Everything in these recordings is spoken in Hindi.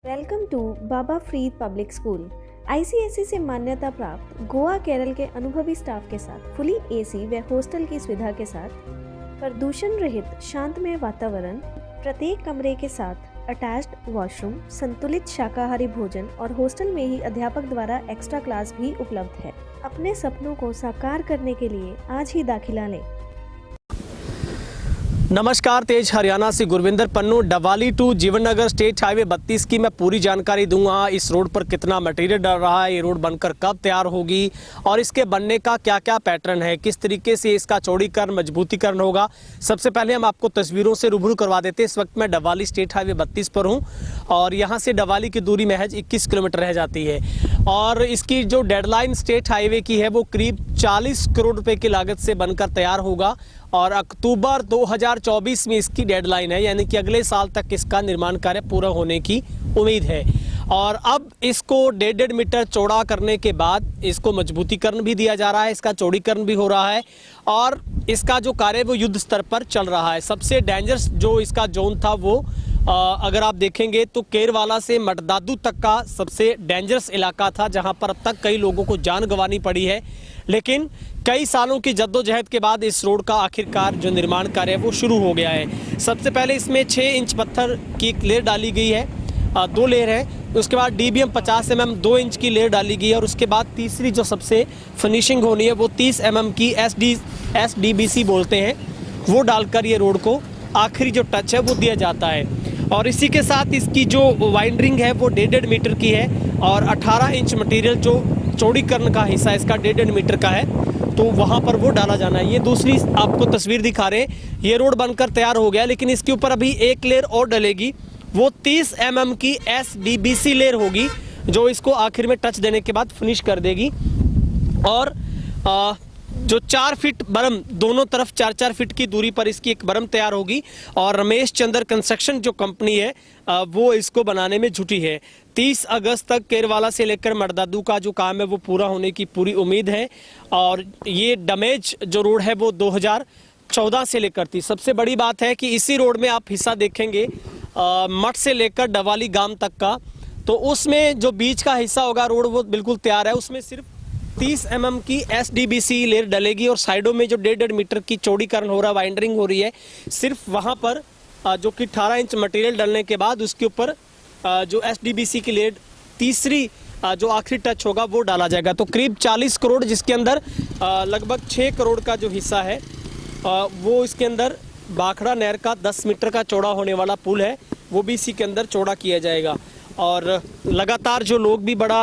Welcome to Baba Farid public school. ICSE से मान्यता प्राप्त गोवा केरल के अनुभवी स्टाफ के साथ फुली एसी व हॉस्टल की सुविधा के साथ प्रदूषण रहित शांतमय वातावरण, प्रत्येक कमरे के साथ अटैच्ड वॉशरूम, संतुलित शाकाहारी भोजन और हॉस्टल में ही अध्यापक द्वारा एक्स्ट्रा क्लास भी उपलब्ध है। अपने सपनों को साकार करने के लिए आज ही दाखिला लें। नमस्कार, तेज हरियाणा से गुरविंदर पन्नू। डवाली टू जीवन नगर स्टेट हाईवे 32 की मैं पूरी जानकारी दूंगा। इस रोड पर कितना मटेरियल डल रहा है, ये रोड बनकर कब तैयार होगी और इसके बनने का क्या क्या पैटर्न है, किस तरीके से इसका चौड़ीकरण मजबूतीकरण होगा। सबसे पहले हम आपको तस्वीरों से रूबरू करवा देते हैं। इस वक्त मैं डवाली स्टेट हाईवे 32 पर हूँ और यहाँ से डवाली की दूरी महज 21 किलोमीटर रह जाती है और इसकी जो डेडलाइन स्टेट हाईवे की है वो करीब 40 करोड़ रुपये की लागत से बनकर तैयार होगा और अक्टूबर 2024 में इसकी डेडलाइन है, यानी कि अगले साल तक इसका निर्माण कार्य पूरा होने की उम्मीद है। और अब इसको 1.5 मीटर चौड़ा करने के बाद इसको मजबूतीकरण भी दिया जा रहा है, इसका चौड़ीकरण भी हो रहा है और इसका जो कार्य वो युद्ध स्तर पर चल रहा है। सबसे डेंजरस जो इसका जोन था वो अगर आप देखेंगे तो केरवाला से मटदादू तक का सबसे डेंजरस इलाका था, जहां पर अब तक कई लोगों को जान गंवानी पड़ी है। लेकिन कई सालों की जद्दोजहद के बाद इस रोड का आखिरकार जो निर्माण कार्य है वो शुरू हो गया है। सबसे पहले इसमें 6 इंच पत्थर की एक लेयर डाली गई है, 2 लेयर है। उसके बाद DBM 50 mm 2 इंच की लेयर डाली गई है और उसके बाद तीसरी जो सबसे फिनिशिंग होनी है वो 30 mm की SDBC बोलते हैं, वो डालकर ये रोड को आखिरी जो टच है वो दिया जाता है। और इसी के साथ इसकी जो वाइंडरिंग है वो 1.5 मीटर की है और 18 इंच मटेरियल जो चौड़ीकरण का हिस्सा इसका 1.5 मीटर का है, तो वहाँ पर वो डाला जाना है। ये दूसरी आपको तस्वीर दिखा रहे हैं, ये रोड बनकर तैयार हो गया, लेकिन इसके ऊपर अभी एक लेयर और डलेगी, वो 30 mm की SDBC लेयर होगी जो इसको आखिर में टच देने के बाद फिनिश कर देगी। और जो 4 फीट बरम, दोनों तरफ 4-4 फीट की दूरी पर इसकी एक बरम तैयार होगी और रमेश चंद्र कंस्ट्रक्शन जो कंपनी है वो इसको बनाने में जुटी है। 30 अगस्त तक केरवाला से लेकर मटदादू का जो काम है वो पूरा होने की पूरी उम्मीद है। और ये डैमेज जो रोड है वो 2014 से लेकर थी। सबसे बड़ी बात है कि इसी रोड में आप हिस्सा देखेंगे मठ से लेकर डवाली गांव तक का, तो उसमें जो बीच का हिस्सा होगा रोड वो बिल्कुल तैयार है, उसमें सिर्फ 30 mm की SDBC लेयर डलेगी और साइडों में जो 1.5 मीटर की चौड़ीकरण हो रहा है, वाइंडरिंग हो रही है, सिर्फ वहां पर जो कि 18 इंच मटेरियल डलने के बाद उसके ऊपर जो SDBC की लेयर तीसरी जो आखिरी टच होगा वो डाला जाएगा। तो करीब 40 करोड़, जिसके अंदर लगभग 6 करोड़ का जो हिस्सा है वो इसके अंदर बाखड़ा नहर का 10 मीटर का चौड़ा होने वाला पुल है, वो भी इसी के अंदर चौड़ा किया जाएगा। और लगातार जो लोग भी बड़ा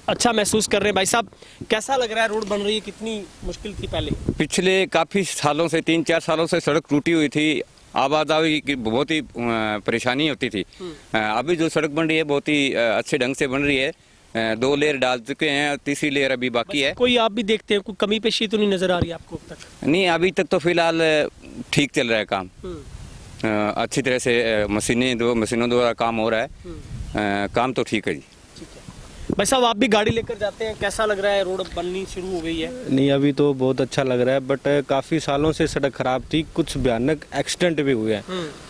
अच्छा महसूस कर रहे हैं। भाई साहब, कैसा लग रहा है रोड बन रही है? कितनी मुश्किल थी पहले? पिछले काफ़ी सालों से 3-4 सालों से सड़क टूटी हुई थी, आवाजाही की बहुत ही परेशानी होती थी। अभी जो सड़क बन रही है बहुत ही अच्छे ढंग से बन रही है। 2 लेयर डाल चुके हैं, तीसरी लेयर अभी बाकी है। कोई आप भी देखते हैं कोई कमी पेशी तो नहीं नजर आ रही आपको अब तक? नहीं, अभी तक तो फिलहाल ठीक चल रहा है काम। अच्छी तरह से मशीनों द्वारा काम हो रहा है, काम तो ठीक है जी। भाई साहब, आप भी गाड़ी लेकर जाते हैं, कैसा लग रहा है? रोड बननी शुरू हो गई है? नहीं, अभी तो बहुत अच्छा लग रहा है, बट काफ़ी सालों से सड़क खराब थी, कुछ भयानक एक्सीडेंट भी हुए हैं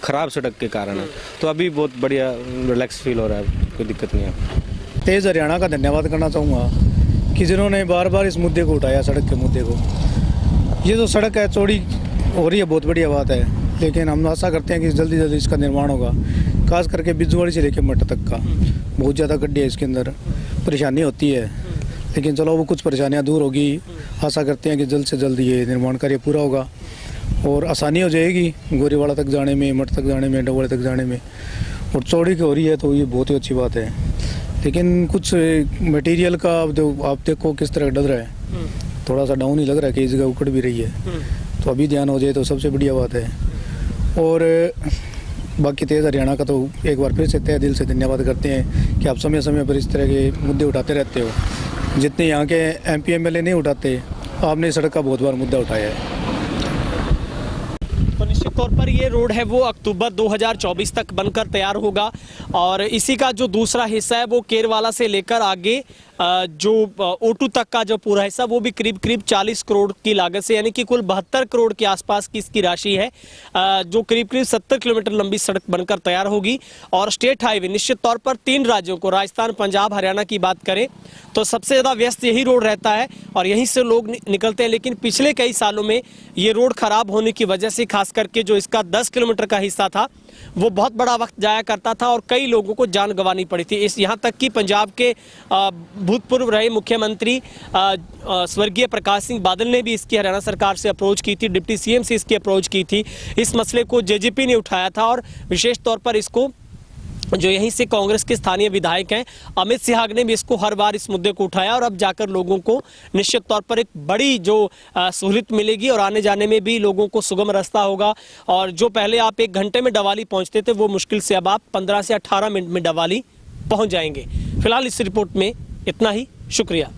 खराब सड़क के कारण। तो अभी बहुत बढ़िया रिलैक्स फील हो रहा है, कोई दिक्कत नहीं है। तेज हरियाणा का धन्यवाद करना चाहूँगा कि जिन्होंने बार बार इस मुद्दे को उठाया, सड़क के मुद्दे को। ये जो सड़क है चौड़ी हो रही है, बहुत बढ़िया बात है, लेकिन हम आशा करते हैं कि जल्दी जल्दी इसका निर्माण होगा। खास करके बिजुवाड़ी से लेकर मठ तक का बहुत ज़्यादा गड्ढे है, इसके अंदर परेशानी होती है, लेकिन चलो वो कुछ परेशानियां दूर होगी। आशा करते हैं कि जल्द से जल्द ये निर्माण कार्य पूरा होगा और आसानी हो जाएगी गोरीवाड़ा तक जाने में, मठ तक जाने में, डबोड़े तक जाने में। और चौड़ी की हो रही है तो ये बहुत ही अच्छी बात है, लेकिन कुछ मटेरियल का आप देखो किस तरह डल रहा है, थोड़ा सा डाउन ही लग रहा है, कई जगह उखड़ भी रही है, तो अभी ध्यान हो जाए तो सबसे बढ़िया बात है। और बाकी तेज़ हरियाणा का तो एक बार फिर से तहे दिल से धन्यवाद करते हैं कि आप समय समय पर इस तरह के मुद्दे उठाते रहते हो। जितने यहाँ के MP MLA नहीं उठाते, आपने सड़क का बहुत बार मुद्दा उठाया है। तो निश्चित तौर पर ये रोड है वो अक्टूबर 2024 तक बनकर तैयार होगा और इसी का जो दूसरा हिस्सा है वो केरवाला से लेकर आगे जो ओटू तक का जो पूरा हिस्सा वो भी करीब करीब 40 करोड़ की लागत से, यानी कि कुल 72 करोड़ के आसपास की इसकी राशि है, जो करीब करीब 70 किलोमीटर लंबी सड़क बनकर तैयार होगी। और स्टेट हाईवे निश्चित तौर पर 3 राज्यों को, राजस्थान, पंजाब, हरियाणा की बात करें तो सबसे ज़्यादा व्यस्त यही रोड रहता है और यहीं से लोग निकलते हैं। लेकिन पिछले कई सालों में ये रोड खराब होने की वजह से खास करके जो इसका 10 किलोमीटर का हिस्सा था वो बहुत बड़ा वक्त जाया करता था और कई लोगों को जान गंवानी पड़ी थी। इस यहाँ तक कि पंजाब के भूतपूर्व रहे मुख्यमंत्री स्वर्गीय प्रकाश सिंह बादल ने भी इसकी हरियाणा सरकार से अप्रोच की थी, डिप्टी सीएम से इसकी अप्रोच की थी। इस मसले को जेजेपी ने उठाया था और विशेष तौर पर इसको जो यहीं से कांग्रेस के स्थानीय विधायक हैं अमित सिहाग ने भी इसको हर बार इस मुद्दे को उठाया और अब जाकर लोगों को निश्चित तौर पर एक बड़ी जो सहूलियत मिलेगी और आने जाने में भी लोगों को सुगम रास्ता होगा। और जो पहले आप 1 घंटे में डवाली पहुंचते थे वो मुश्किल से अब आप 15 से 18 मिनट में डवाली पहुंच जाएंगे। फिलहाल इस रिपोर्ट में इतना ही, शुक्रिया।